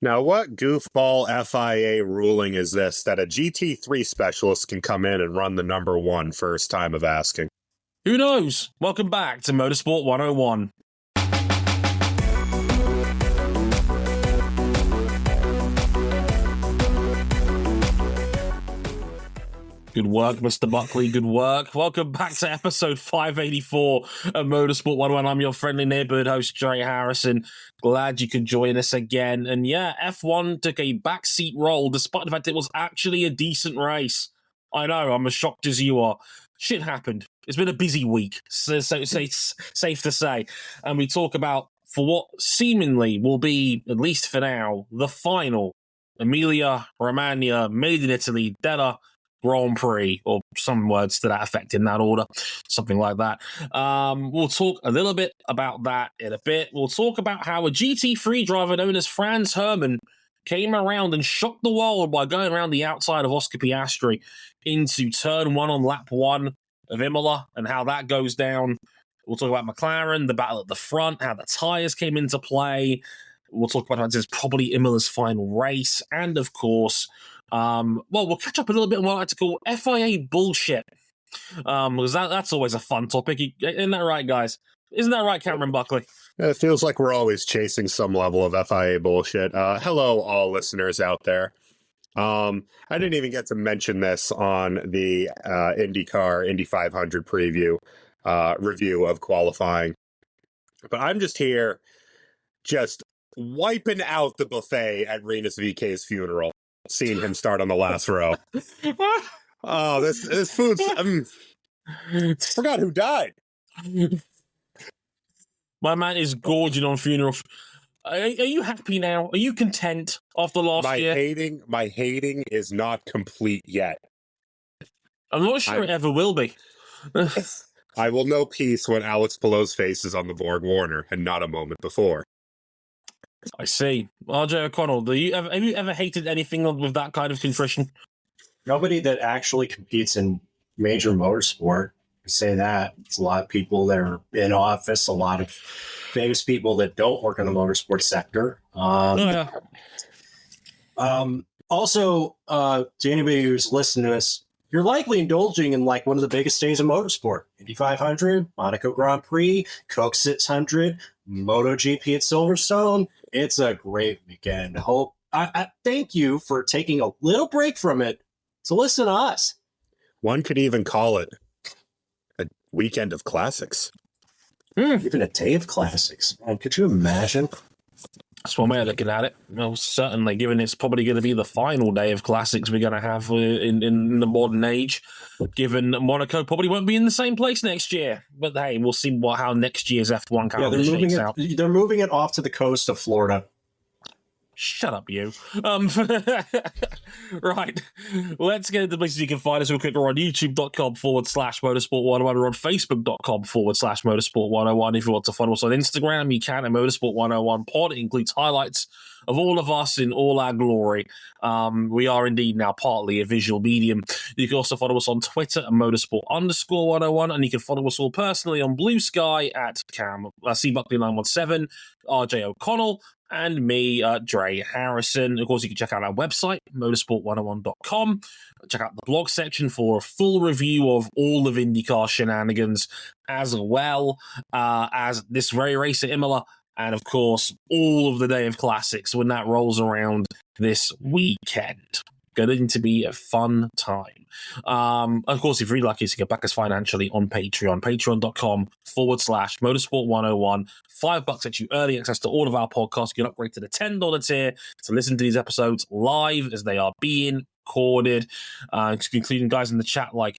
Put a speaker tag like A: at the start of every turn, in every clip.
A: Now, what goofball FIA ruling is this that a GT3 specialist can come in and run the number one first time of asking?
B: Who knows? Welcome back to Motorsport 101. Good work, Mr. Buckley. Good work. Welcome back to episode 584 of Motorsport 101. I'm your friendly neighborhood host, Dre Harrison. Glad you could join us again. And yeah, F1 took a backseat role despite the fact it was actually a decent race. I know, I'm as shocked as you are. Shit happened. It's been a busy week, so safe to say. And we talk about, for what seemingly will be, at least for now, the final Emilia-Romagna Made in Italy Grand Prix, or some words to that effect in that order, something like that. We'll talk a little bit about that in a bit. We'll talk about how a GT3 driver known as Franz Hermann came around and shocked the world by going around the outside of Oscar Piastri into turn one on lap one of Imola and how that goes down. We'll talk about McLaren, the battle at the front, how the tyres came into play. We'll talk about how this is probably Imola's final race. And of course, we'll catch up a little bit on what I like to call FIA bullshit. Because that's always a fun topic. Isn't that right, guys? Isn't that right, Cameron Buckley?
A: It feels like we're always chasing some level of FIA bullshit. Hello, all listeners out there. I didn't even get to mention this on the IndyCar Indy 500 preview review of qualifying. But I'm just here just wiping out the buffet at Rinus VK's funeral, seeing him start on the last row. Oh, this food's... forgot who died.
B: My man is gorging on funeral. Are you happy now? Are you content after last year?
A: My hating is not complete yet.
B: I'm not sure it ever will be.
A: I will know peace when Alex Pillow's face is on the Borg Warner and not a moment before.
B: I see. RJ O'Connell, have you ever hated anything with that kind of contrition?
C: Nobody that actually competes in major motorsport can say that. It's a lot of people that are in office, a lot of famous people that don't work in the motorsport sector. Also, to anybody who's listening to this, you're likely indulging in like one of the biggest days of motorsport. Indy 500, Monaco Grand Prix, Coke 600, MotoGP at Silverstone. It's a great weekend. I thank you for taking a little break from it to listen to us.
A: One could even call it a weekend of classics.
C: Even a day of classics. Man, could you imagine?
B: That's one way of looking at it. Well, certainly, given it's probably going to be the final day of classics we're going to have in the modern age, given Monaco probably won't be in the same place next year. But hey, we'll see how next year's F1 calendar shakes out.
C: They're moving it off to the coast of Florida.
B: Shut up, you. Right. Let's get into the places you can find us real quick. We're on youtube.com/motorsport101. We're on facebook.com/motorsport101. If you want to follow us on Instagram, you can at motorsport101pod. It includes highlights of all of us in all our glory. We are indeed now partly a visual medium. You can also follow us on Twitter at motorsport_101, and you can follow us all personally on Blue Sky at cbuckley917, RJ O'Connell, and me, Dre Harrison. Of course, you can check out our website, motorsport101.com. Check out the blog section for a full review of all of IndyCar shenanigans, as well as this very race at Imola, and of course, all of the day of classics when that rolls around this weekend. Going to be a fun time. Of course, if you're really lucky, you can back us financially on Patreon, patreon.com/motorsport101. $5 gets you early access to all of our podcasts. You can upgrade to the $10 tier to listen to these episodes live as they are being recorded, including guys in the chat like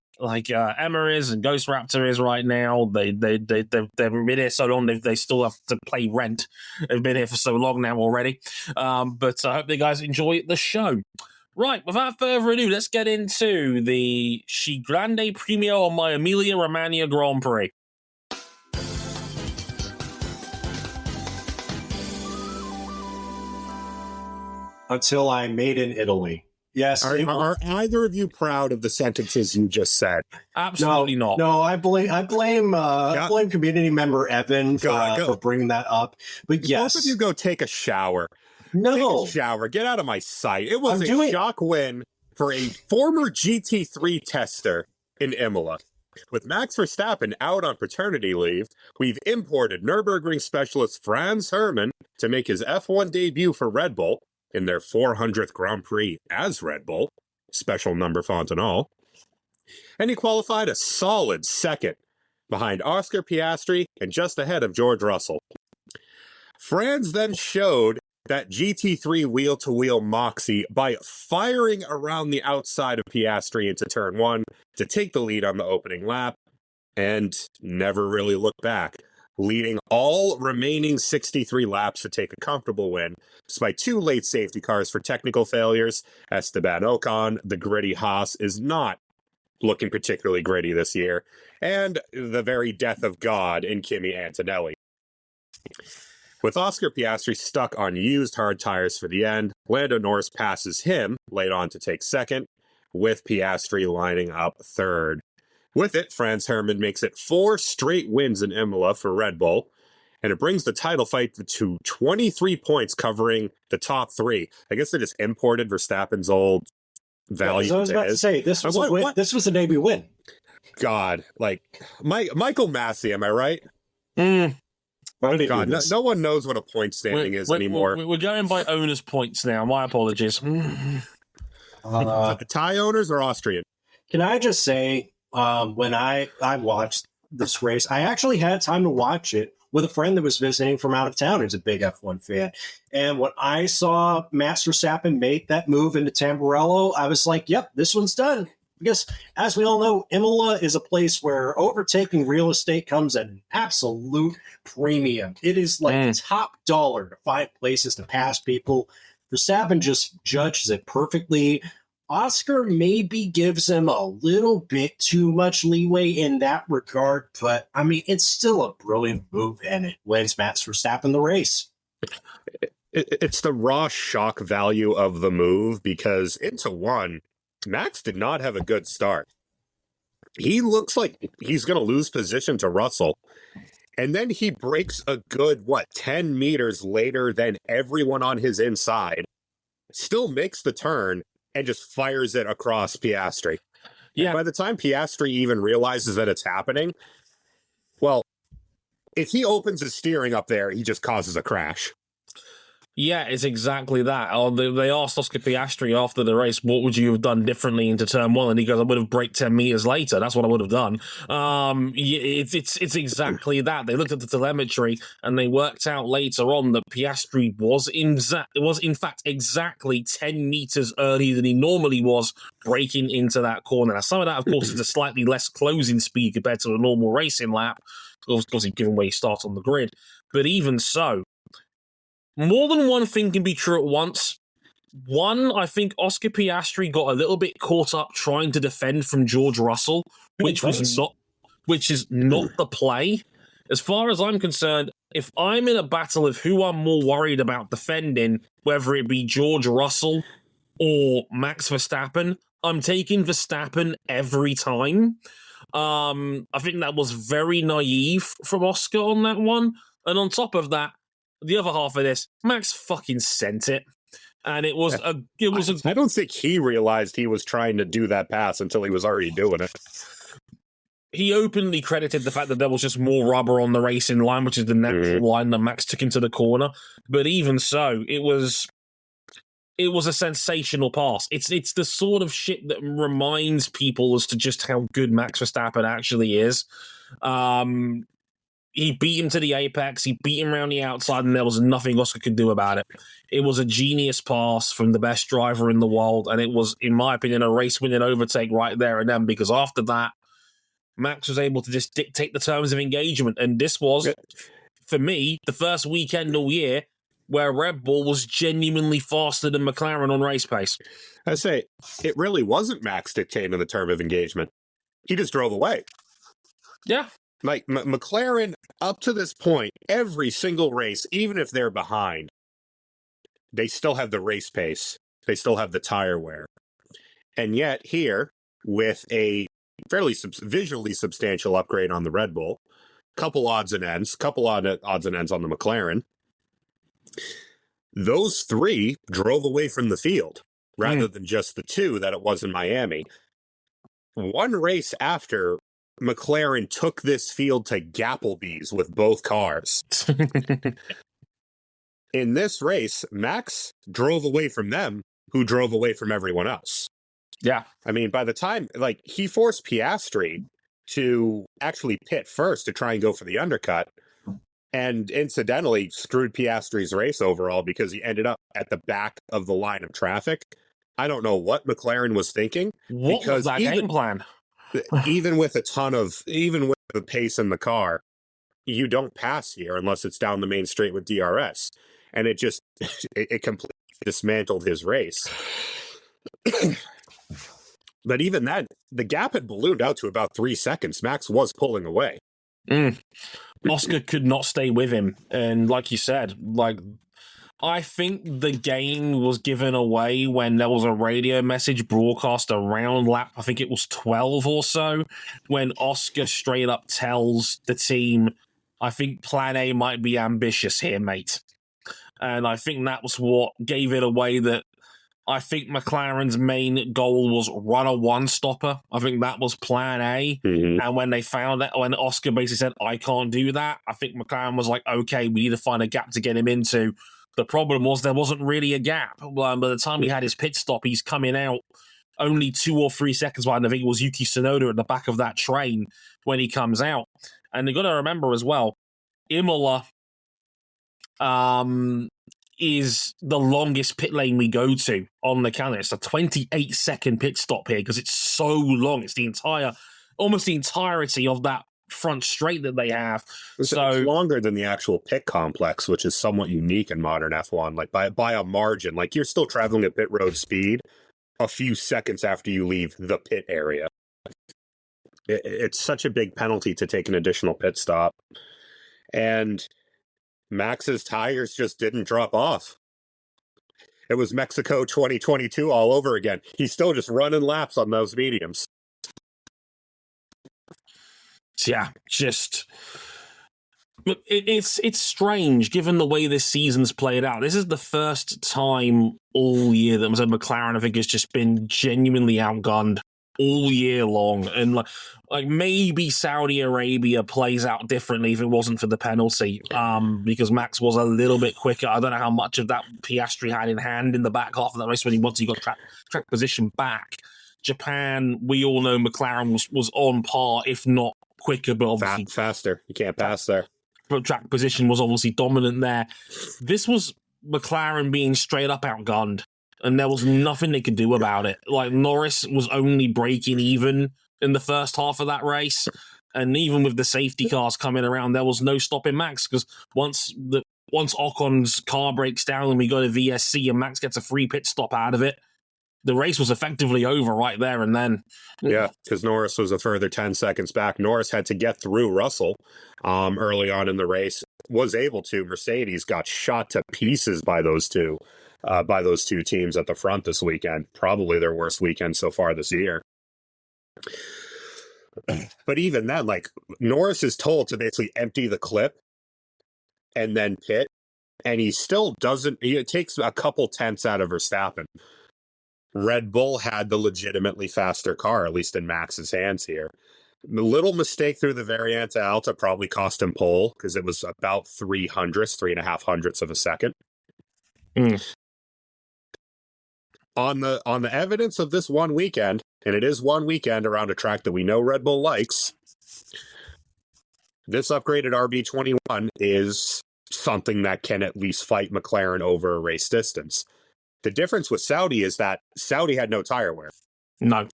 B: Emma is and Ghost Raptor is right now. They've been here so long they still have to pay rent. They've been here for so long now already. But I hope you guys enjoy the show. Right, without further ado, let's get into the Grande Premio on my Emilia-Romagna Grand Prix.
C: Until I made in Italy. Yes.
A: Are either of you proud of the sentences you just said?
B: Absolutely not.
C: No, I blame community member Evan for bringing that up. But yes,
A: both of you go take a shower. Take
C: No.
A: a shower. Get out of my sight. It was
C: I'm
A: a shock win for a former GT3 tester in Imola. With Max Verstappen out on paternity leave, we've imported Nürburgring specialist Franz Hermann to make his F1 debut for Red Bull in their 400th Grand Prix as Red Bull, special number font and all. And he qualified a solid second behind Oscar Piastri and just ahead of George Russell. Franz then showed that GT3 wheel-to-wheel moxie by firing around the outside of Piastri into turn 1 to take the lead on the opening lap and never really look back, leading all remaining 63 laps to take a comfortable win, despite 2 late safety cars for technical failures. Esteban Ocon, the gritty Haas, is not looking particularly gritty this year, and the very death of God in Kimi Antonelli. With Oscar Piastri stuck on used hard tires for the end, Lando Norris passes him late on to take second, with Piastri lining up third. With it, Franz Hermann makes it 4 straight wins in Imola for Red Bull, and it brings the title fight to 23 points covering the top 3. I guess they just imported Verstappen's old value.
C: I was about to say, this was a win. This was a debut win.
A: God, like, Michael Massey, am I right? God, no one knows what a point standing is anymore.
B: We're going by owners' points now. My apologies.
A: Thai owners or Austrian?
C: Can I just say, when I watched this race, I actually had time to watch it with a friend that was visiting from out of town who's a big F1 fan. And when I saw Max Verstappen make that move into Tamburello, I was like, yep, this one's done. Because, as we all know, Imola is a place where overtaking real estate comes at an absolute premium. It is like top dollar to find places to pass people. Verstappen just judges it perfectly. Oscar maybe gives him a little bit too much leeway in that regard, but, I mean, it's still a brilliant move, and it wins Max Verstappen the race.
A: It's the raw shock value of the move, because into one, Max did not have a good start. He looks like he's going to lose position to Russell. And then he breaks a good, 10 meters later than everyone on his inside, still makes the turn, and just fires it across Piastri. Yeah. And by the time Piastri even realizes that it's happening, well, if he opens his steering up there, he just causes a crash.
B: Yeah, it's exactly that. They asked Oscar Piastri after the race, what would you have done differently into turn 1? And he goes, I would have braked 10 meters later. That's what I would have done. It's exactly that. They looked at the telemetry and they worked out later on that Piastri was in fact exactly 10 meters earlier than he normally was braking into that corner. Now, some of that, of course, is a slightly less closing speed compared to a normal racing lap, obviously given where you start on the grid. But even so, more than one thing can be true at once. One, I think Oscar Piastri got a little bit caught up trying to defend from George Russell, which is not the play. As far as I'm concerned, if I'm in a battle of who I'm more worried about defending, whether it be George Russell or Max Verstappen, I'm taking Verstappen every time. I think that was very naive from Oscar on that one. And on top of that, the other half of this, Max fucking sent it. And it was I
A: don't think he realized he was trying to do that pass until he was already doing it.
B: He openly credited the fact that there was just more rubber on the racing line, which is the natural line that Max took into the corner. But even so, it was a sensational pass. It's the sort of shit that reminds people as to just how good Max Verstappen actually is. He beat him to the apex, he beat him around the outside, and there was nothing Oscar could do about it. It was a genius pass from the best driver in the world, and it was, in my opinion, a race-winning overtake right there and then, because after that, Max was able to just dictate the terms of engagement, and this was, for me, the first weekend all year where Red Bull was genuinely faster than McLaren on race pace.
A: I say, it really wasn't Max dictating the term of engagement. He just drove away.
B: Yeah.
A: Like, McLaren, up to this point, every single race, even if they're behind, they still have the race pace. They still have the tire wear. And yet, here, with a fairly visually substantial upgrade on the Red Bull, couple odds and ends on the McLaren, those three drove away from the field rather than just the two that it was in Miami. One race after, McLaren took this field to Gapplebee's with both cars. In this race, Max drove away from them, who drove away from everyone else.
B: Yeah.
A: I mean, by the time, like, he forced Piastri to actually pit first to try and go for the undercut, and incidentally screwed Piastri's race overall because he ended up at the back of the line of traffic. I don't know what McLaren was thinking.
B: What was that game plan?
A: Even with even with the pace in the car, you don't pass here unless it's down the main straight with DRS. And it just, it completely dismantled his race. But even then, the gap had ballooned out to about 3 seconds. Max was pulling away.
B: Oscar could not stay with him. And like you said, like, I think the game was given away when there was a radio message broadcast around lap, I think it was 12 or so, when Oscar straight up tells the team, I think plan A might be ambitious here, mate. And I think that was what gave it away, that I think McLaren's main goal was run a one-stopper. I think that was plan A.
A: Mm-hmm.
B: And when they found that, when Oscar basically said, I can't do that, I think McLaren was like, okay, we need to find a gap to get him into. The problem was there wasn't really a gap. By the time he had his pit stop, he's coming out only 2 or 3 seconds behind. I think it was Yuki Tsunoda at the back of that train when he comes out. And you've got to remember as well, Imola is the longest pit lane we go to on the calendar. It's a 28-second pit stop here because it's so long. It's almost the entirety of that front straight that they have. So
A: it's longer than the actual pit complex, which is somewhat unique in modern F1. Like by a margin, like you're still traveling at pit road speed a few seconds after you leave the pit area. It's such a big penalty to take an additional pit stop. And Max's tires just didn't drop off. It was Mexico 2022 all over again. He's still just running laps on those mediums.
B: Yeah, just it's strange given the way this season's played out. This is the first time all year that McLaren, I think, has just been genuinely outgunned all year long. And like maybe Saudi Arabia plays out differently if it wasn't for the penalty, because Max was a little bit quicker. I don't know how much of that Piastri had in hand in the back half of that race once he got track position back. Japan, we all know McLaren was on par, if not quicker, but obviously
A: faster. You can't pass there.
B: But track position was obviously dominant there. This was McLaren being straight up outgunned, and there was nothing they could do about it. Like, Norris was only breaking even in the first half of that race, and even with the safety cars coming around, there was no stopping Max, because once Ocon's car breaks down and we go to VSC and Max gets a free pit stop out of it, the race was effectively over right there and then.
A: Yeah, because Norris was a further 10 seconds back. Norris had to get through Russell early on in the race. Was able to. Mercedes got shot to pieces by those two teams at the front this weekend. Probably their worst weekend so far this year. But even then, like, Norris is told to basically empty the clip and then pit, and he still doesn't. It takes a couple tenths out of Verstappen. Red Bull had the legitimately faster car, at least in Max's hands here. The little mistake through the Variante Alta probably cost him pole, because it was about 3.5 hundredths of a second. On the evidence of this one weekend, and it is one weekend around a track that we know Red Bull likes, this upgraded RB21 is something that can at least fight McLaren over a race distance. The difference with Saudi is that Saudi had no tire wear.
B: No.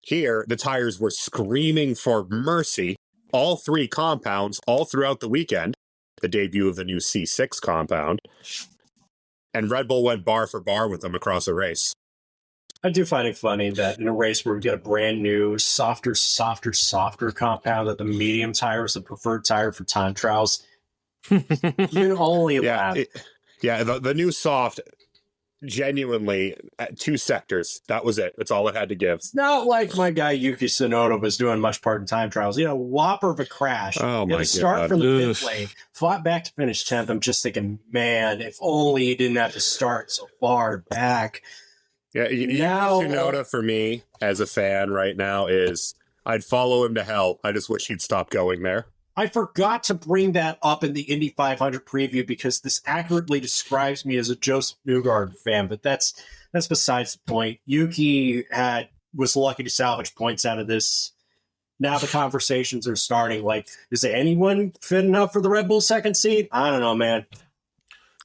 A: Here, the tires were screaming for mercy, all three compounds, all throughout the weekend, the debut of the new C6 compound, and Red Bull went bar for bar with them across a race.
C: I do find it funny that in a race where we get a brand new, softer compound, that the medium tire is the preferred tire for time trials, you can only laugh.
A: The new soft... genuinely, 2 sectors. That was it. That's all it had to give.
C: It's not like my guy Yuki Tsunoda was doing much part in time trials. Whopper of a crash.
A: Oh my
C: Start
A: God.
C: from the pit lane, fought back to finish 10th. I'm just thinking, man, if only he didn't have to start so far back.
A: Yeah, now, Tsunoda for me as a fan right now is I'd follow him to hell. I just wish he'd stop going there.
C: I forgot to bring that up in the Indy 500 preview because this accurately describes me as a Joseph Newgarden fan, but that's besides the point. Yuki was lucky to salvage points out of this. Now the conversations are starting. Like, is there anyone fit enough for the Red Bull second seat? I don't know, man.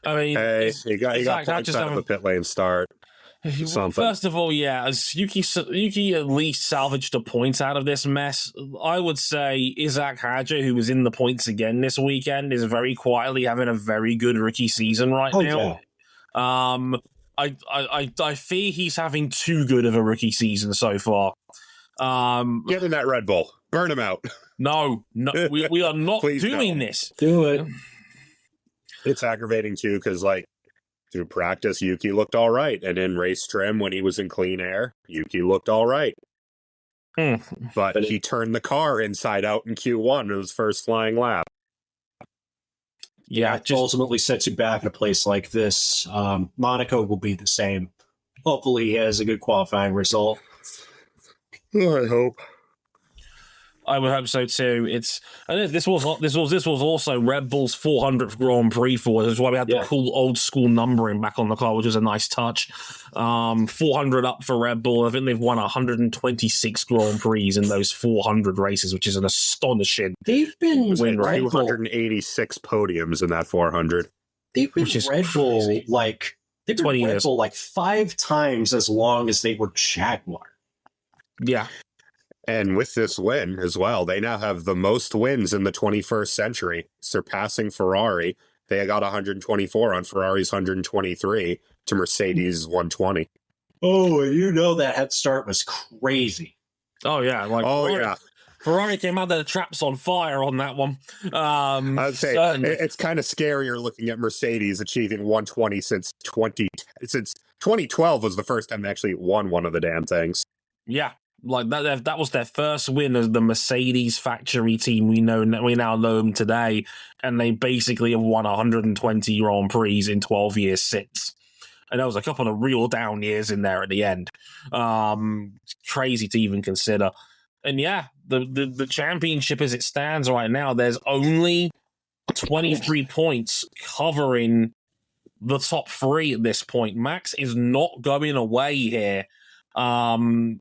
A: I mean, hey, you got points out of a pit lane start. Something.
B: First of all, yeah, as Yuki at least salvaged a point out of this mess. I would say Isaac Hadjar, who was in the points again this weekend, is very quietly having a very good rookie season right now. Yeah. I fear he's having too good of a rookie season so far.
A: Get in that Red Bull, burn him out.
B: No, we are not doing this.
C: Do it.
A: It's aggravating too because through practice, Yuki looked all right. And in race trim, when he was in clean air, Yuki looked all right. But he turned the car inside out in Q1 in his first flying lap.
C: Yeah, it ultimately sets you back in a place like this. Monaco will be the same. Hopefully he has a good qualifying result.
A: I hope.
B: I would hope so too. This was also Red Bull's 400th Grand Prix for us. That's why we had the cool old school numbering back on the car, which was a nice touch. 400 up for Red Bull. I think they've won 126 Grand Prix in those 400 races, which is an astonishing
C: win rate.
A: 286 podiums in that 400.
C: They've been Red Bull they've been Red Bull like 5 times as long as they were Jaguar.
B: Yeah.
A: And with this win as well, they now have the most wins in the 21st century, surpassing Ferrari. They got 124 on Ferrari's 123 to Mercedes' 120.
C: Oh, that head start was crazy.
B: Oh, yeah. Ferrari came out of the traps on fire on that one.
A: I'd say it's kind of scarier looking at Mercedes achieving 120 since 2012 was the first time they actually won one of the damn things.
B: Yeah. Like that was their first win as the Mercedes factory team we now know them today, and they basically have won 120 Grand Prix in 12 years since. And there was a couple of real down years in there at the end. Crazy to even consider. And yeah, the championship as it stands right now, there's only 23 points covering the top 3 at this point. Max is not going away here.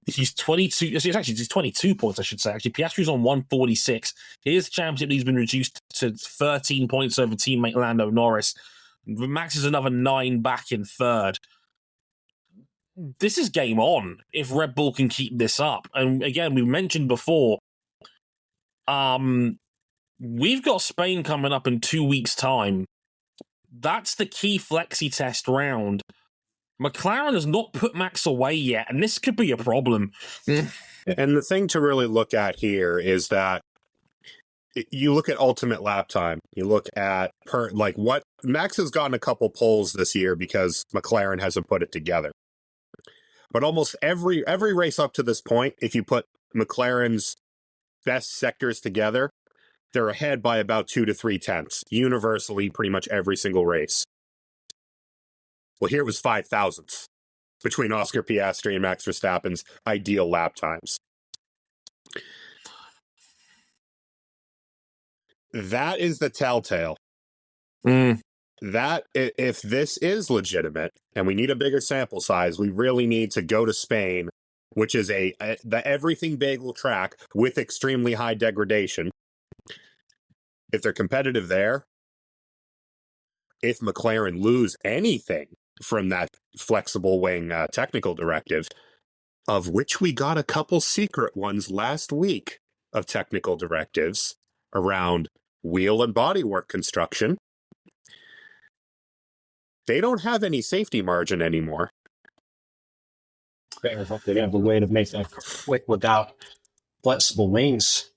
B: He's 22. He's 22 points, I should say. Actually, Piastri's on 146. His championship lead's been reduced to 13 points over teammate Lando Norris. Max is another 9 back in third. This is game on if Red Bull can keep this up. And again, we mentioned before, we've got Spain coming up in 2 weeks' time. That's the key flexi test round. McLaren has not put Max away yet, and this could be a problem.
A: And the thing to really look at here is that you look at ultimate lap time. You look at what Max has gotten a couple poles this year because McLaren hasn't put it together. But almost every race up to this point, if you put McLaren's best sectors together, they're ahead by about 2 to 3 tenths, universally, pretty much every single race. Well, here was 5 thousandths between Oscar Piastri and Max Verstappen's ideal lap times. That is the telltale. That if this is legitimate and we need a bigger sample size, we really need to go to Spain, which is the everything bagel track with extremely high degradation. If they're competitive there, if McLaren lose anything from that flexible wing technical directive, of which we got a couple secret ones last week of technical directives around wheel and bodywork construction, they don't have any safety margin anymore.
C: I hope they have a way to make that quick without flexible wings.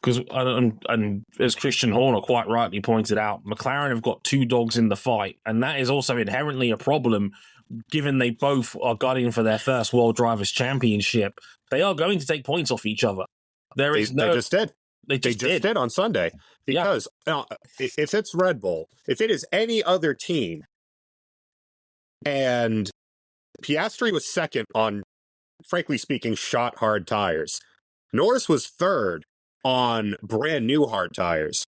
B: Because, and as Christian Horner quite rightly pointed out, McLaren have got two dogs in the fight, and that is also inherently a problem, given they both are gunning for their first World Drivers' Championship. They are going to take points off each other. They just did. They just did
A: on Sunday. Because if it's Red Bull, if it is any other team, and Piastri was second on, frankly speaking, shot hard tires, Norris was third on brand new hard tires.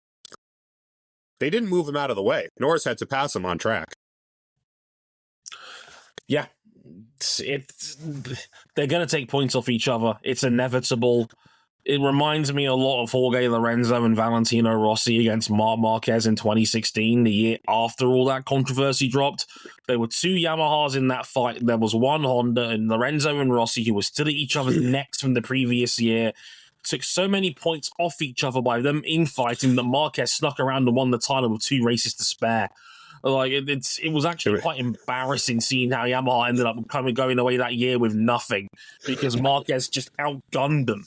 A: They didn't move him out of the way. Norris had to pass him on track.
B: Yeah. They're going to take points off each other. It's inevitable. It reminds me a lot of Jorge Lorenzo and Valentino Rossi against Marc Marquez in 2016, the year after all that controversy dropped. There were two Yamahas in that fight. There was one Honda, and Lorenzo and Rossi, who were still at each other's necks from the previous year, took so many points off each other by them infighting that Marquez snuck around and won the title with 2 races to spare. Like it was actually quite embarrassing seeing how Yamaha ended up going away that year with nothing, because Marquez just outgunned them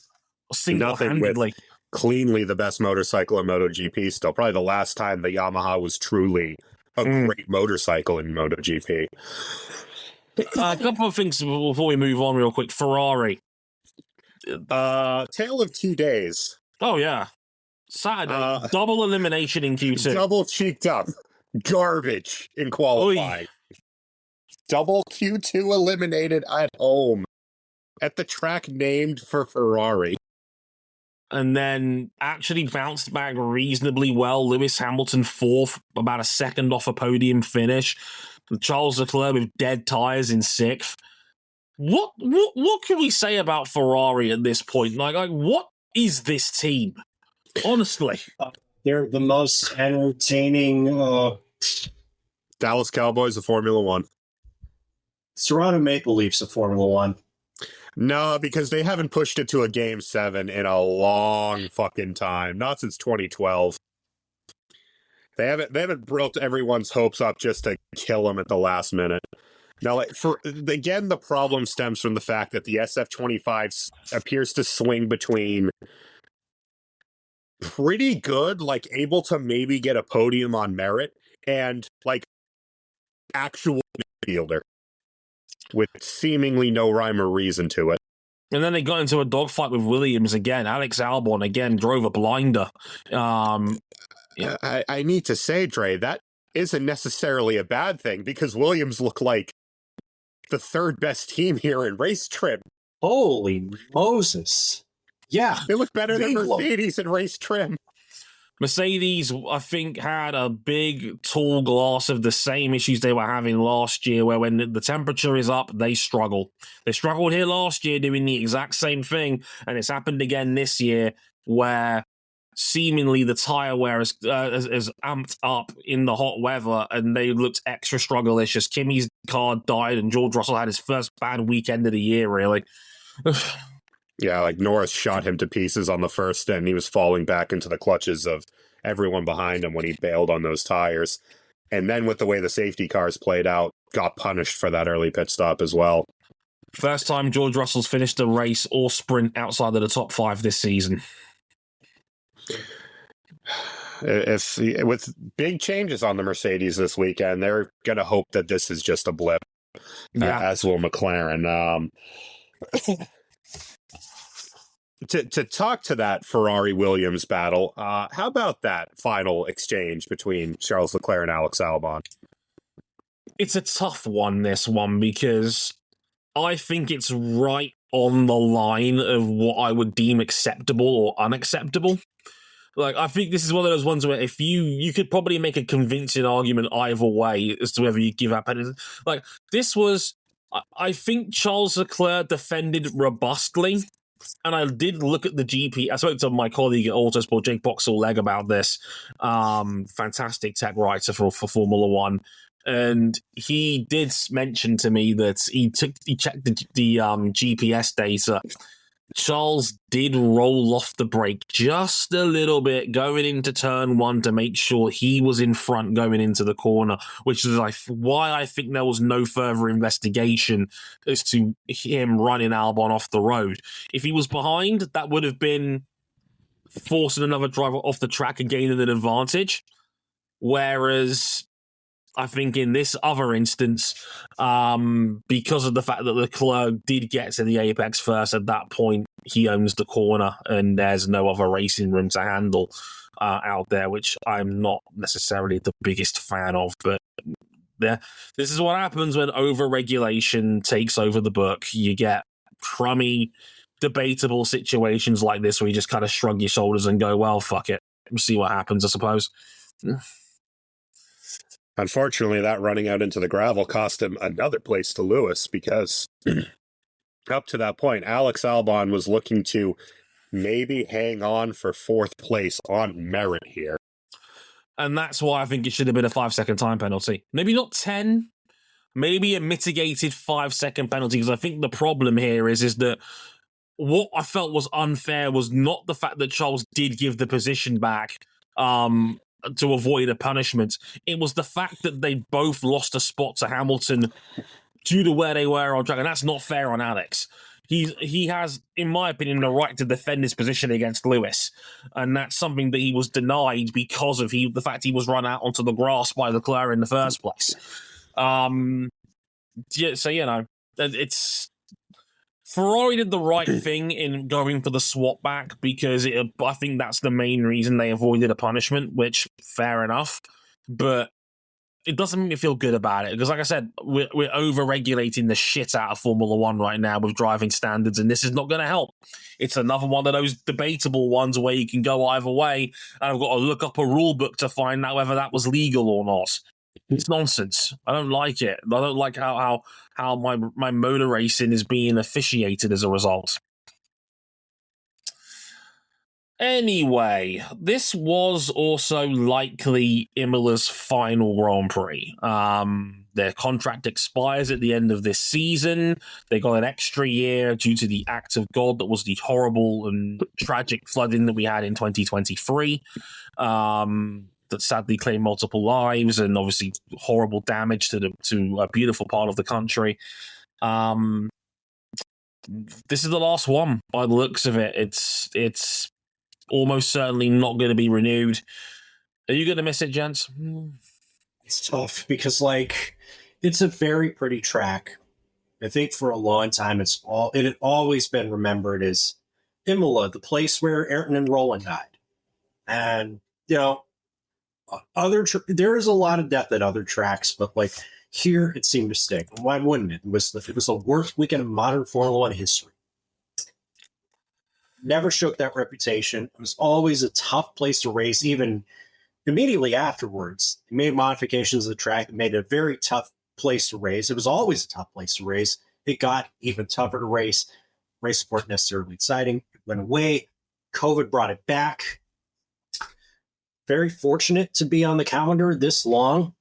B: single-handedly.
A: Cleanly the best motorcycle in MotoGP still. Probably the last time the Yamaha was truly a great motorcycle in MotoGP.
B: A couple of things before we move on real quick. Ferrari.
A: Tale of 2 days.
B: Oh, yeah. Saturday, double elimination in Q2.
A: Double cheeked up. Garbage in qualifying. Oy. Double Q2 eliminated at home. At the track named for Ferrari.
B: And then actually bounced back reasonably well. Lewis Hamilton 4th, about a second off a podium finish. Charles Leclerc with dead tires in 6th. What can we say about Ferrari at this point? Like what is this team? Honestly.
C: They're the most entertaining
A: Dallas Cowboys of Formula One.
C: Toronto Maple Leafs of Formula One.
A: No, because they haven't pushed it to a Game 7 in a long fucking time. Not since 2012. They haven't built everyone's hopes up just to kill them at the last minute. Now, again, the problem stems from the fact that the SF25 appears to swing between pretty good, like able to maybe get a podium on merit, and like actual midfielder with seemingly no rhyme or reason to it.
B: And then they got into a dogfight with Williams again. Alex Albon again drove a blinder.
A: Yeah. I need to say, Dre, that isn't necessarily a bad thing, because Williams look like the third best team here in race trim.
C: Holy Moses. Yeah.
A: They look better than Mercedes in race trim.
B: Mercedes, I think, had a big tall glass of the same issues they were having last year, where when the temperature is up, they struggle. They struggled here last year doing the exact same thing, and it's happened again this year, where seemingly the tire wear is amped up in the hot weather, and they looked extra struggle-ish as Kimi's car died and George Russell had his first bad weekend of the year, really.
A: Yeah, like Norris shot him to pieces on the first, and he was falling back into the clutches of everyone behind him when he bailed on those tires. And then with the way the safety cars played out, got punished for that early pit stop as well.
B: First time George Russell's finished a race or sprint outside of the top 5 this season.
A: If with big changes on the Mercedes this weekend, they're going to hope that this is just a blip, as will McLaren. To talk to that Ferrari-Williams battle, how about that final exchange between Charles Leclerc and Alex Albon?
B: It's a tough one, this one, because I think it's right on the line of what I would deem acceptable or unacceptable. Like, I think this is one of those ones where if you could probably make a convincing argument either way as to whether you give up. And like, this was, I think Charles Leclerc defended robustly. And I did look at the GP. I spoke to my colleague at Autosport, Jake Boxall-Legg, about this. Fantastic tech writer for Formula One. And he did mention to me that he checked the GPS data. Charles did roll off the brake just a little bit going into turn 1 to make sure he was in front going into the corner, which is why I think there was no further investigation as to him running Albon off the road. If he was behind, that would have been forcing another driver off the track and gaining an advantage. Whereas I think in this other instance, because of the fact that Leclerc did get to the apex first, at that point, he owns the corner and there's no other racing room to handle out there, which I'm not necessarily the biggest fan of. But yeah, this is what happens when over-regulation takes over the book. You get crummy, debatable situations like this where you just kind of shrug your shoulders and go, well, fuck it. We'll see what happens, I suppose.
A: Unfortunately, that running out into the gravel cost him another place to Lewis, because up to that point, Alex Albon was looking to maybe hang on for fourth place on merit here.
B: And that's why I think it should have been a 5-second time penalty. Maybe not 10, maybe a mitigated 5-second penalty, because I think the problem here is that what I felt was unfair was not the fact that Charles did give the position back to avoid a punishment. It was the fact that they both lost a spot to Hamilton due to where they were on track, and that's not fair on Alex. He has, in my opinion, the right to defend his position against Lewis, and that's something that he was denied because of the fact he was run out onto the grass by Leclerc in the first place. So, you know, it's Ferrari did the right thing in going for the swap back, because I think that's the main reason they avoided a punishment, which, fair enough. But it doesn't make me feel good about it, because, like I said, we're over-regulating the shit out of Formula One right now with driving standards, and this is not going to help. It's another one of those debatable ones where you can go either way, and I've got to look up a rule book to find out whether that was legal or not. It's nonsense. I don't like it. I don't like how my motor racing is being officiated as a result. Anyway, this was also likely Imola's final Grand Prix. Their contract expires at the end of this season. They got an extra year due to the act of God that was the horrible and tragic flooding that we had in 2023. That sadly claimed multiple lives and obviously horrible damage to a beautiful part of the country. This is the last one by the looks of it. It's almost certainly not going to be renewed. Are you going to miss it, gents?
C: It's tough because, like, it's a very pretty track. I think for a long time, it had always been remembered as Imola, the place where Ayrton and Roland died. And, you know, there is a lot of death at other tracks, but like here, it seemed to stick. Why wouldn't it? It was the worst weekend in modern Formula One history. Never shook that reputation. It was always a tough place to race, even immediately afterwards. They made modifications to the track that made it a very tough place to race. It was always a tough place to race. It got even tougher to race. Races weren't necessarily exciting. It went away. COVID brought it back. Very fortunate to be on the calendar this long.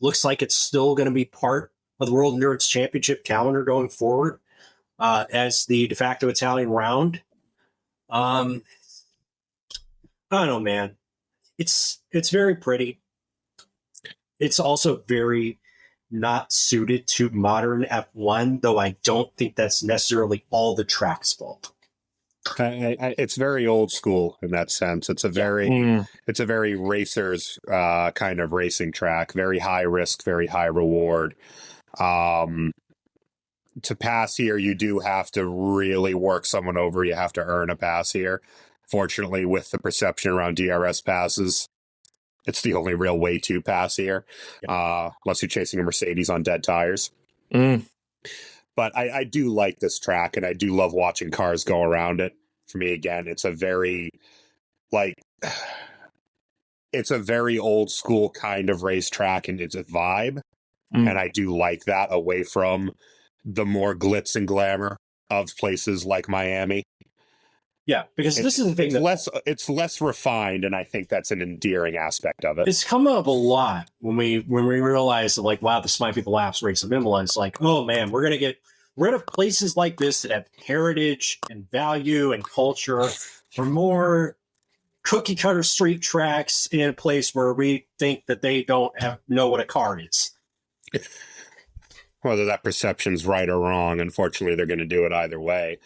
C: Looks like it's still going to be part of the World Endurance Championship calendar going forward as the de facto Italian round. I don't know, man. It's very pretty. It's also very not suited to modern F1, though I don't think that's necessarily all the track's fault.
A: It's very old school in that sense. It's a very racers kind of racing track. Very high risk, very high reward. To pass here, you do have to really work someone over. You have to earn a pass here. Fortunately, with the perception around DRS passes, it's the only real way to pass here, unless you're chasing a Mercedes on dead tires. But I do like this track, and I do love watching cars go around it. For me, again, it's a very old school kind of racetrack, and it's a vibe. And I do like that away from the more glitz and glamour of places like Miami.
C: Yeah, because this is the thing.
A: It's less refined, and I think that's an endearing aspect of it.
C: It's come up a lot when we realize that, like, wow, this might be the last race of Imola. It's like, oh man, we're gonna get rid of places like this that have heritage and value and culture for more cookie cutter street tracks in a place where we think that they don't know what a car is.
A: Whether that perception's right or wrong, unfortunately, they're going to do it either way.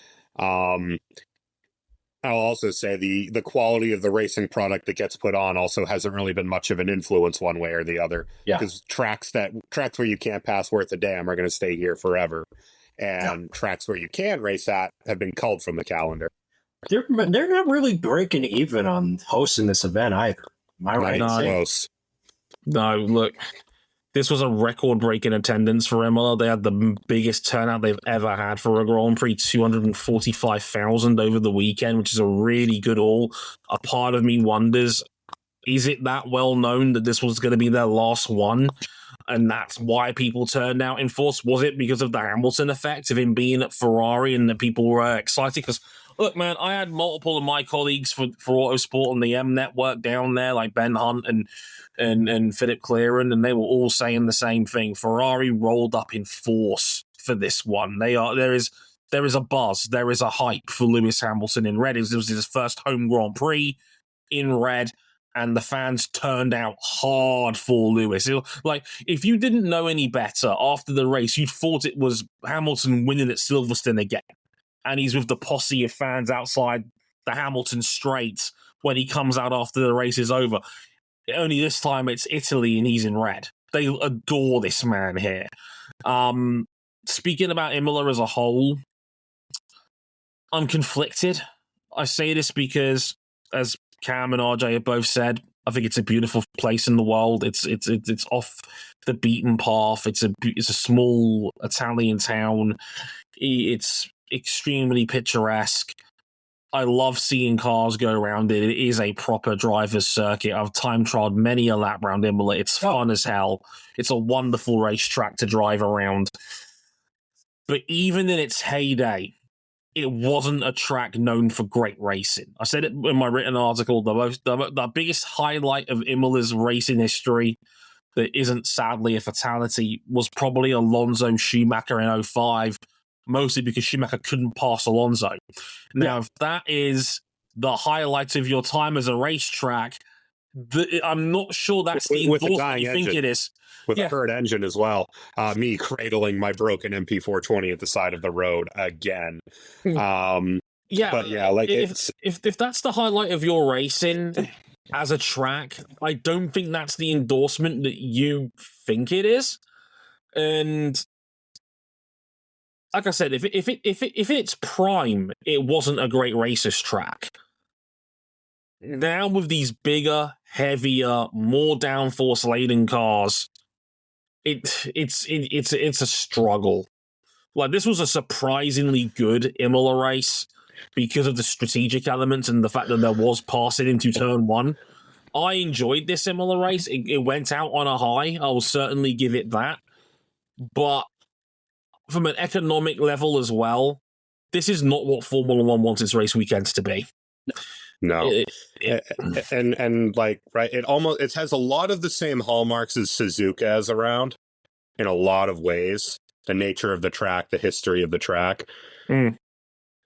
A: I'll also say the quality of the racing product that gets put on also hasn't really been much of an influence one way or the other.
C: Yeah.
A: Because tracks where you can't pass worth a damn are going to stay here forever, and tracks where you can race at have been culled from the calendar.
C: They're not really breaking even on hosting this event either. Am I right?
A: Not close.
B: No, look, this was a record-breaking attendance for Imola. They had the biggest turnout they've ever had for a Grand Prix, 245,000 over the weekend, which is a really good haul. A part of me wonders, is it that well known that this was going to be their last one? And that's why people turned out in force? Was it because of the Hamilton effect of him being at Ferrari and that people were excited? Because, look, man, I had multiple of my colleagues for Autosport and the M Network down there, like Ben Hunt and Philip Clearon, and they were all saying the same thing. Ferrari rolled up in force for this one. There is a buzz, there is a hype for Lewis Hamilton in red. It was his first home Grand Prix in red, and the fans turned out hard for Lewis. Like, if you didn't know any better after the race, you'd thought it was Hamilton winning at Silverstone again. And he's with the posse of fans outside the Hamilton Straight when he comes out after the race is over. Only this time it's Italy and he's in red. They adore this man here. Speaking about Imola as a whole, I'm conflicted. I say this because, as Cam and RJ have both said, I think it's a beautiful place in the world. It's off the beaten path. It's a small Italian town. It's extremely picturesque. I love seeing cars go around it. It is a proper driver's circuit. I've time trialed many a lap around Imola. It's fun as hell. It's a wonderful racetrack to drive around. But even in its heyday, it wasn't a track known for great racing. I said it in my written article. The biggest highlight of Imola's racing history that isn't sadly a fatality was probably Alonso Schumacher in 05, mostly because Schumacher couldn't pass Alonso. Now, if that is the highlight of your time as a racetrack, I'm not sure that's the endorsement you think it is.
A: With a hurt engine as well. Me cradling my broken MP420 at the side of the road again. But yeah, like
B: if that's the highlight of your racing as a track, I don't think that's the endorsement that you think it is. And like I said, if it's prime, it wasn't a great racer's track. Now with these bigger, heavier, more downforce laden cars, it's a struggle. Like, this was a surprisingly good Imola race because of the strategic elements and the fact that there was passing into turn one. I enjoyed this Imola race. It went out on a high. I will certainly give it that. But from an economic level as well, this is not what Formula One wants its race weekends to be.
A: No. And like, right, it has a lot of the same hallmarks as Suzuka has around in a lot of ways. The nature of the track, the history of the track.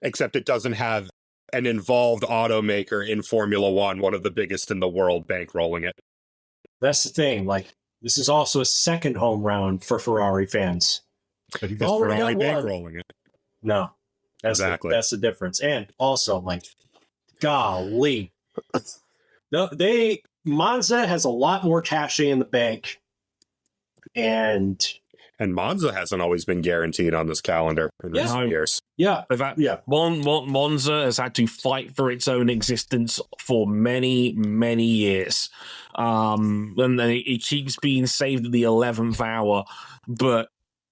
A: Except it doesn't have an involved automaker in Formula One, one of the biggest in the world, bankrolling it.
C: That's the thing. Like, this is also a second home round for Ferrari fans.
A: But because Ferrari bankrolling it.
C: No. That's the difference. And also, like, golly. Monza has a lot more cachet in the bank. And
A: Monza hasn't always been guaranteed on this calendar in recent years.
C: Yeah.
B: Monza has had to fight for its own existence for many, many years. And it keeps being saved at the 11th hour, but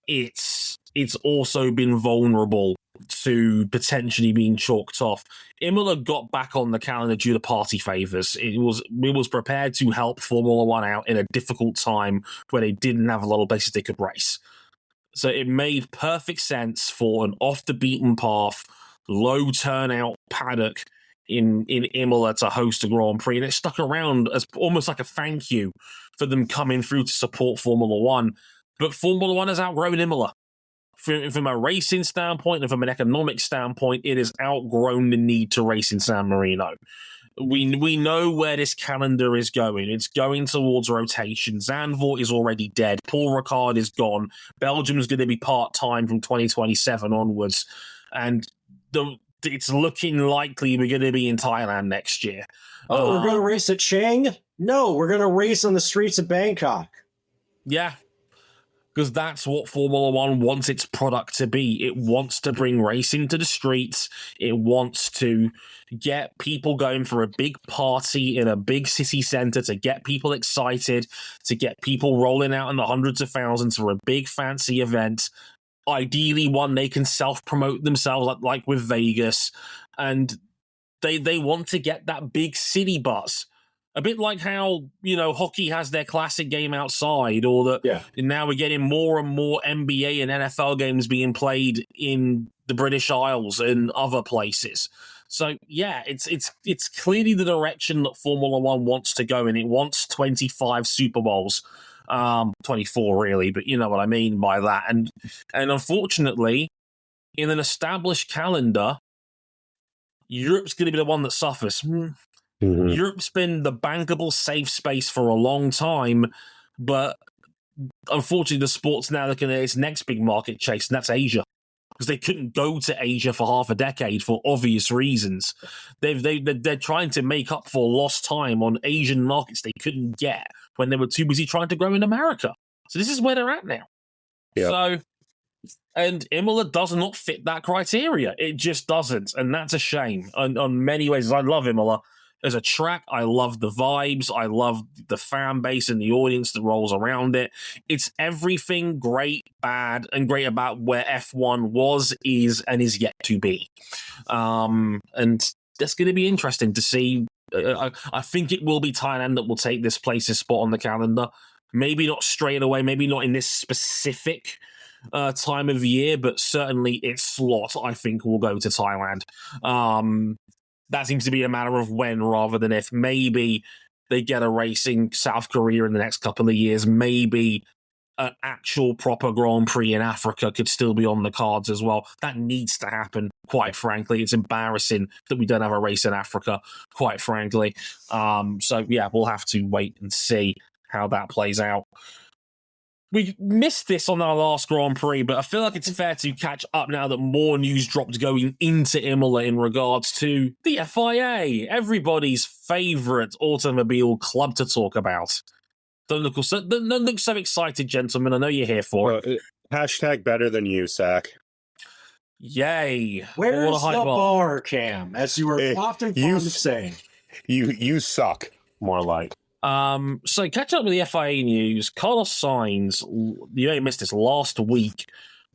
B: it's also been vulnerable to potentially being chalked off. Imola got back on the calendar due to party favors. It was prepared to help Formula One out in a difficult time where they didn't have a lot of places they could race. So it made perfect sense for an off the beaten path, low turnout paddock in Imola to host a Grand Prix, and it stuck around as almost like a thank you for them coming through to support Formula One. But Formula One has outgrown Imola. From a racing standpoint and from an economic standpoint, it has outgrown the need to race in San Marino. We know where this calendar is going. It's going towards rotation. Zandvoort is already dead. Paul Ricard is gone. Belgium's going to be part-time from 2027 onwards. And it's looking likely we're going to be in Thailand next year.
C: Oh, we're going to race at Chiang? No, we're going to race on the streets of Bangkok.
B: Yeah. Because that's what Formula One wants its product to be. It wants to bring racing to the streets. It wants to get people going for a big party in a big city center, to get people excited, to get people rolling out in the hundreds of thousands for a big fancy event. Ideally, one they can self-promote themselves, like with Vegas. And they want to get that big city buzz. A bit like how, hockey has their classic game outside, or that now we're getting more and more NBA and NFL games being played in the British Isles and other places. So, yeah, it's clearly the direction that Formula One wants to go in. It wants 25 Super Bowls, 24 really, but you know what I mean by that. And unfortunately, in an established calendar, Europe's going to be the one that suffers.
A: Mm-hmm.
B: Europe's been the bankable safe space for a long time, but unfortunately the sport's now looking at its next big market chase, and that's Asia. Because they couldn't go to Asia for half a decade for obvious reasons. They're trying to make up for lost time on Asian markets they couldn't get when they were too busy trying to grow in America. So this is where they're at now.
A: Yep.
B: So, and Imola does not fit that criteria. It just doesn't, and that's a shame. On many ways, I love Imola. As a track, I love the vibes. I love the fan base and the audience that rolls around it. It's everything great, bad, and great about where F1 was, is, and is yet to be. And that's going to be interesting to see. I think it will be Thailand that will take this place's spot on the calendar. Maybe not straight away, maybe not in this specific time of year, but certainly its slot, I think, will go to Thailand. That seems to be a matter of when rather than if. Maybe they get a race in South Korea in the next couple of years. Maybe an actual proper Grand Prix in Africa could still be on the cards as well. That needs to happen, quite frankly. It's embarrassing that we don't have a race in Africa, quite frankly. So, yeah, we'll have to wait and see how that plays out. We missed this on our last Grand Prix, but I feel like it's fair to catch up now that more news dropped going into Imola in regards to the FIA, everybody's favourite automobile club to talk about. Don't look so excited, gentlemen. I know you're here for it.
A: Hashtag better than you, Sack.
C: Yay. Where's the bar, Cam? As you were often fond of saying.
A: You suck, more like.
B: So catching up with the FIA news, Carlos Sainz, you may have missed this last week,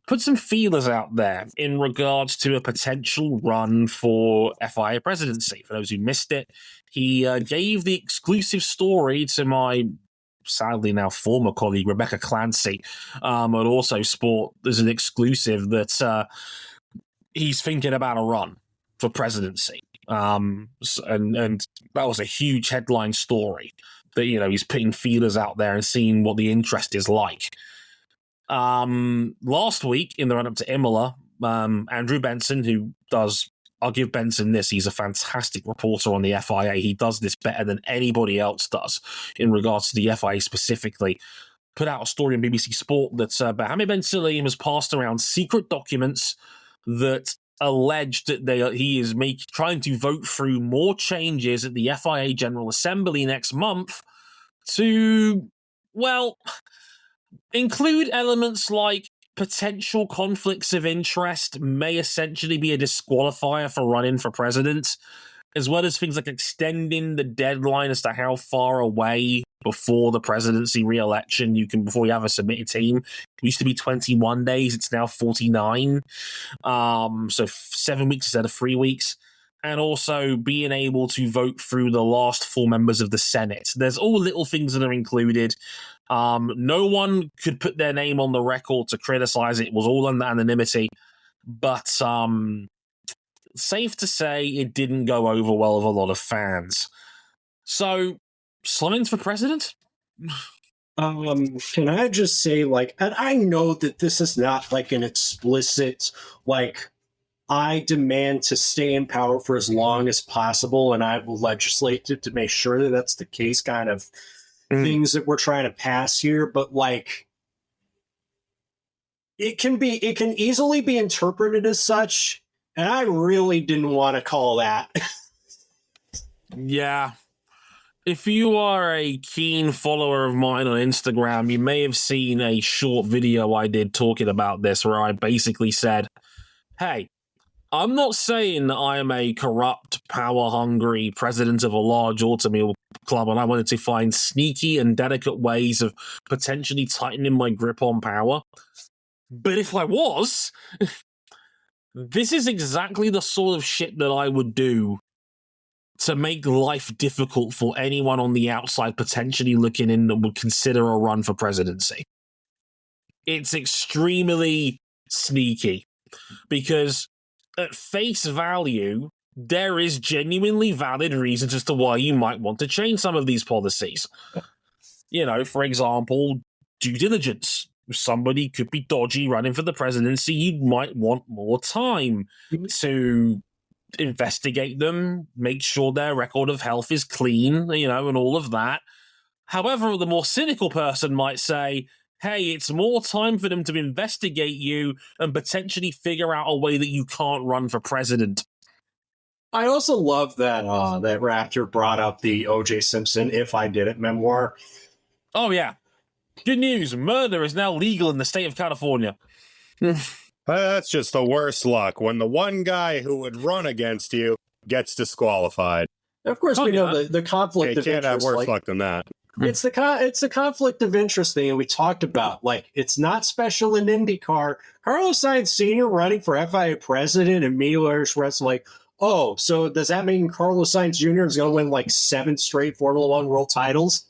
B: put some feelers out there in regards to a potential run for FIA presidency. For those who missed it, he gave the exclusive story to my sadly now former colleague Rebecca Clancy at Also Sport. There's an exclusive that he's thinking about a run for presidency. And that was a huge headline story. That, he's putting feelers out there and seeing what the interest is like. Last week, in the run-up to Imola, Andrew Benson, who does, I'll give Benson this, he's a fantastic reporter on the FIA. He does this better than anybody else does in regards to the FIA specifically. Put out a story on BBC Sport that Mohammed Ben Sulayem has passed around secret documents that alleged that he is trying to vote through more changes at the FIA General Assembly next month to, include elements like potential conflicts of interest may essentially be a disqualifier for running for president, as well as things like extending the deadline as to how far away before the presidency re-election before you have a submitted team. It used to be 21 days, it's now 49. So 7 weeks instead of 3 weeks. And also being able to vote through the last full members of the Senate. There's all little things that are included. No one could put their name on the record to criticize it. It was all under anonymity. But safe to say it didn't go over well with a lot of fans. So, Sainz for president?
C: Can I just say, and I know that this is not an explicit, I demand to stay in power for as long as possible, and I will legislate to make sure that that's the case kind of things that we're trying to pass here. But it can easily be interpreted as such And I really didn't want to call that.
B: Yeah. If you are a keen follower of mine on Instagram, you may have seen a short video I did talking about this where I basically said, hey, I'm not saying that I am a corrupt, power-hungry president of a large automobile club and I wanted to find sneaky and delicate ways of potentially tightening my grip on power. But if I was, this is exactly the sort of shit that I would do to make life difficult for anyone on the outside potentially looking in that would consider a run for presidency. It's extremely sneaky because at face value, there is genuinely valid reasons as to why you might want to change some of these policies. You know, for example, due diligence. If somebody could be dodgy running for the presidency, you might want more time to investigate them, make sure their record of health is clean, you know, and all of that. However, the more cynical person might say, hey, it's more time for them to investigate you and potentially figure out a way that you can't run for president.
C: I also love that that Raptor brought up the O.J. Simpson "If I Did It" memoir.
B: Oh, yeah. Good news. Murder is now legal in the state of California.
A: That's just the worst luck when the one guy who would run against you gets disqualified.
C: Of course, we know the conflict of
A: can't
C: interest.
A: have worse luck than that.
C: It's the conflict of interest thing, and we talked about, like, it's not special in IndyCar. Carlos Sainz Sr. running for FIA president, and Emilia-Romagna like, oh, so does that mean Carlos Sainz Jr. is going to win like 7 straight Formula One world titles?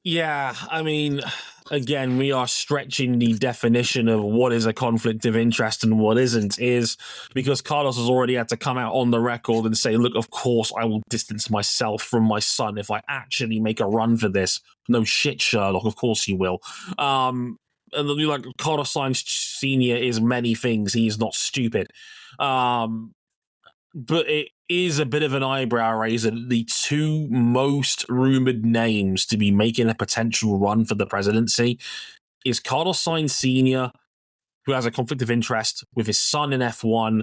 B: Yeah, I mean, again, we are stretching the definition of what is a conflict of interest and what isn't, is because Carlos has already had to come out on the record and say, look, of course I will distance myself from my son if I actually make a run for this. No shit, Sherlock, of course you will. And like Carlos Sainz Sr. is many things. He is not stupid. But it is a bit of an eyebrow raiser. The two most rumored names to be making a potential run for the presidency is Carlos Sainz Sr., who has a conflict of interest with his son in F1,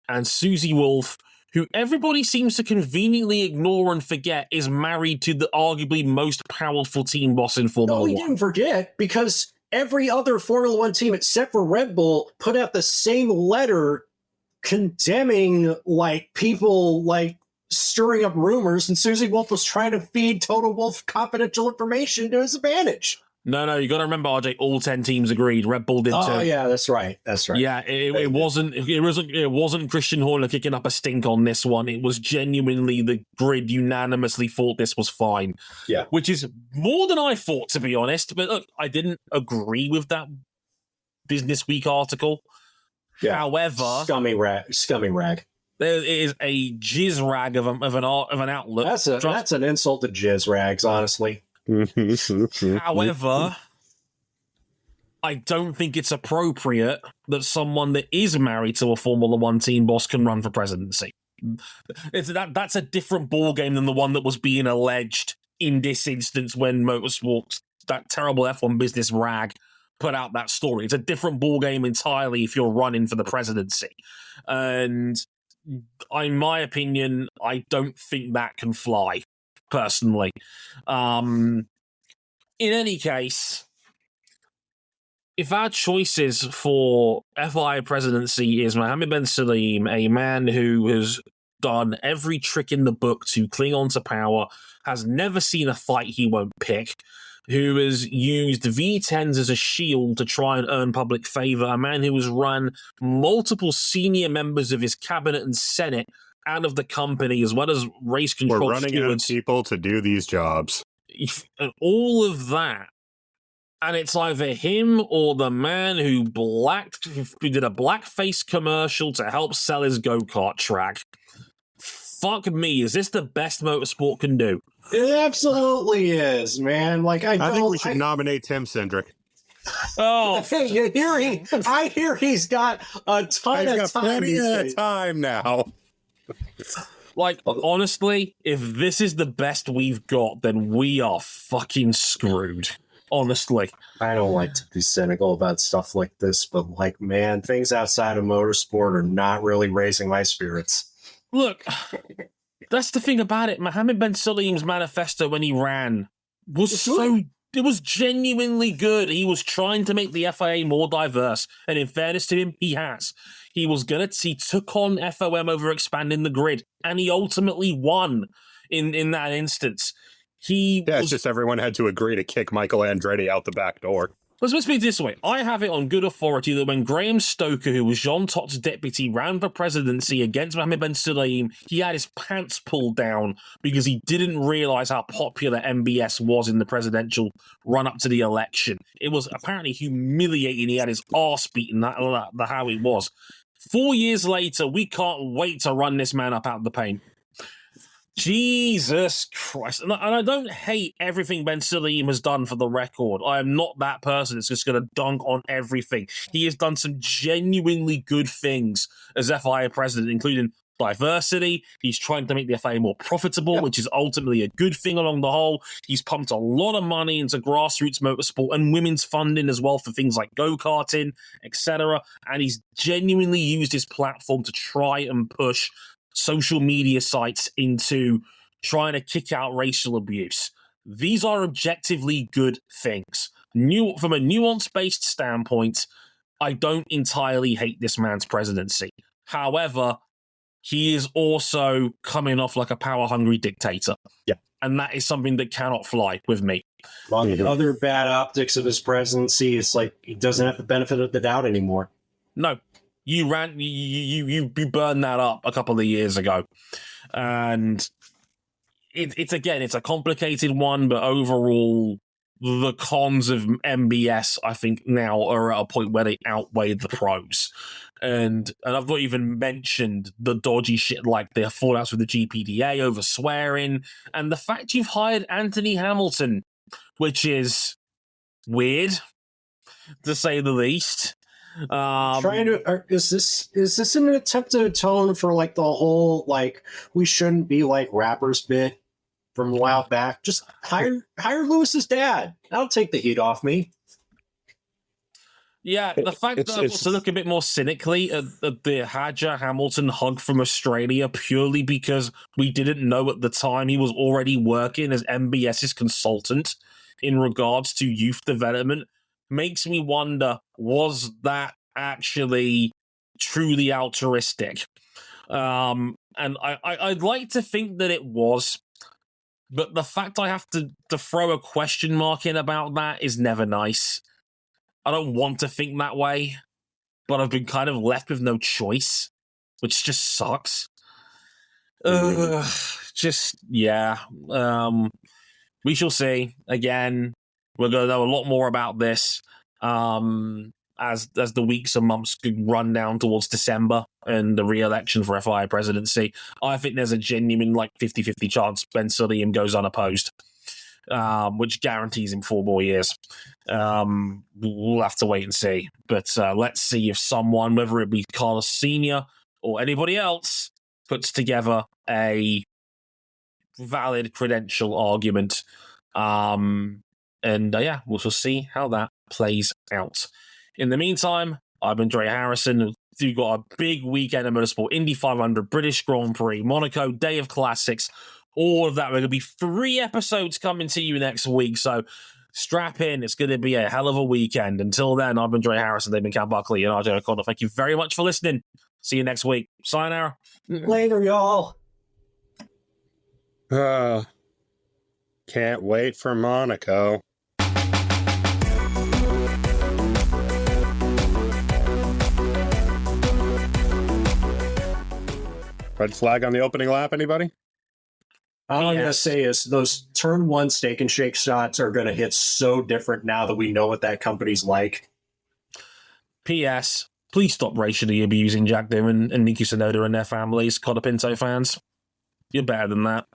B: and Susie Wolff, who everybody seems to conveniently ignore and forget is married to the arguably most powerful team boss in Formula One.
C: No, we didn't forget, because every other Formula One team except for Red Bull put out the same letter condemning, like, people, like, stirring up rumors, and Susie Wolff was trying to feed Toto Wolff confidential information to his advantage.
B: No, you got to remember, RJ. All 10 teams agreed. Red Bull did too.
C: Oh yeah, that's right.
B: Yeah, it wasn't Christian Horner kicking up a stink on this one. It was genuinely the grid unanimously thought this was fine.
C: Yeah,
B: which is more than I thought, to be honest. But look, I didn't agree with that Business Week article.
C: Yeah.
B: However,
C: scummy rag.
B: There is a jizz rag of an outlet.
C: That's an insult to jizz rags, honestly.
B: However, I don't think it's appropriate that someone that is married to a Formula One team boss can run for presidency. That's a different ballgame than the one that was being alleged in this instance when Motorsports, that terrible F1 business rag, put out that story. It's a different ballgame entirely if you're running for the presidency. And in my opinion, I don't think that can fly, personally. In any case, if our choices for FIA presidency is Mohammed Ben Sulayem, a man who has done every trick in the book to cling on to power, has never seen a fight he won't pick, who has used V10s as a shield to try and earn public favor, a man who has run multiple senior members of his cabinet and Senate out of the company, as well as race control
A: We're running out of people to do these jobs.
B: And all of that. And it's either him or the man who did a blackface commercial to help sell his go-kart track. Fuck me, is this the best motorsport can do?
C: It absolutely is, man. Like, I
A: think we should nominate Tim Cindric.
B: Oh,
C: I hear he's got a ton of time.
A: Plenty of time now.
B: Like, honestly, if this is the best we've got, then we are fucking screwed. honestly.
C: I don't like to be cynical about stuff like this, but like, man, things outside of motorsport are not really raising my spirits.
B: Look, that's the thing about it. Mohammed Ben Sulayem's manifesto when he ran was it was genuinely good. He was trying to make the FIA more diverse, and in fairness to him, he has. He took on FOM over expanding the grid, and he ultimately won in that instance.
A: It's just everyone had to agree to kick Michael Andretti out the back door.
B: Let's put it this way. I have it on good authority that when Graham Stoker, who was Jean Tot's deputy, ran for presidency against Mohammed Ben Sulayem, he had his pants pulled down because he didn't realize how popular MBS was in the presidential run-up to the election. It was apparently humiliating. He had his arse beaten, how it was. 4 years later, we can't wait to run this man up out of the paint. Jesus Christ. And I don't hate everything Ben Sulayem has done for the record. I am not that person that's just going to dunk on everything. He has done some genuinely good things as FIA president, including diversity. He's trying to make the FIA more profitable, which is ultimately a good thing along the whole. He's pumped a lot of money into grassroots motorsport and women's funding as well for things like go-karting, etc. And he's genuinely used his platform to try and push social media sites into trying to kick out racial abuse. These are objectively good things. From a nuance-based standpoint, I don't entirely hate this man's presidency. However, he is also coming off like a power-hungry dictator.
C: Yeah.
B: And that is something that cannot fly with me.
C: Among the other bad optics of his presidency, it's like he doesn't have the benefit of the doubt anymore.
B: No. You burned that up a couple of years ago, and it's a complicated one, but overall, the cons of MBS, I think, now are at a point where they outweigh the pros, and I've not even mentioned the dodgy shit like the fallouts with the GPDA over swearing, and the fact you've hired Anthony Hamilton, which is weird, to say the least.
C: Is this an attempt to atone for like the whole like we shouldn't be like rappers bit from a while back? Just hire Lewis's dad. That'll take the heat off me.
B: Yeah, the fact that I want to look a bit more cynically at the Hadja Hamilton hug from Australia purely because we didn't know at the time he was already working as MBS's consultant in regards to youth development makes me wonder, was that actually truly altruistic? And I'd like to think that it was, but the fact I have to throw a question mark in about that is never nice. I don't want to think that way, but I've been kind of left with no choice, which just sucks. We shall see. Again, we're going to know a lot more about this as the weeks and months run down towards December and the re-election for FIA presidency. I think there's a genuine 50-50 chance Ben Sulayem goes unopposed, which guarantees him 4 more years. We'll have to wait and see. But let's see if someone, whether it be Carlos Sr. or anybody else, puts together a valid credential argument. We'll see how that plays out. In the meantime, I've been Dre Harrison. We've got a big weekend of motorsport, Indy 500, British Grand Prix, Monaco, Day of Classics, all of that. We're going to be 3 episodes coming to you next week, so strap in. It's going to be a hell of a weekend. Until then, I've been Dre Harrison. They've been Cal Buckley and RJ O'Connor. Thank you very much for listening. See you next week. Sayonara.
C: Later, y'all.
A: Can't wait for Monaco. Red flag on the opening lap, anybody?
C: All I'm going to say is those turn 1 steak and shake shots are going to hit so different now that we know what that company's like.
B: P.S. Please stop racially abusing Jack Dillon and Niki Tsunoda and their families, Colapinto fans. You're better than that.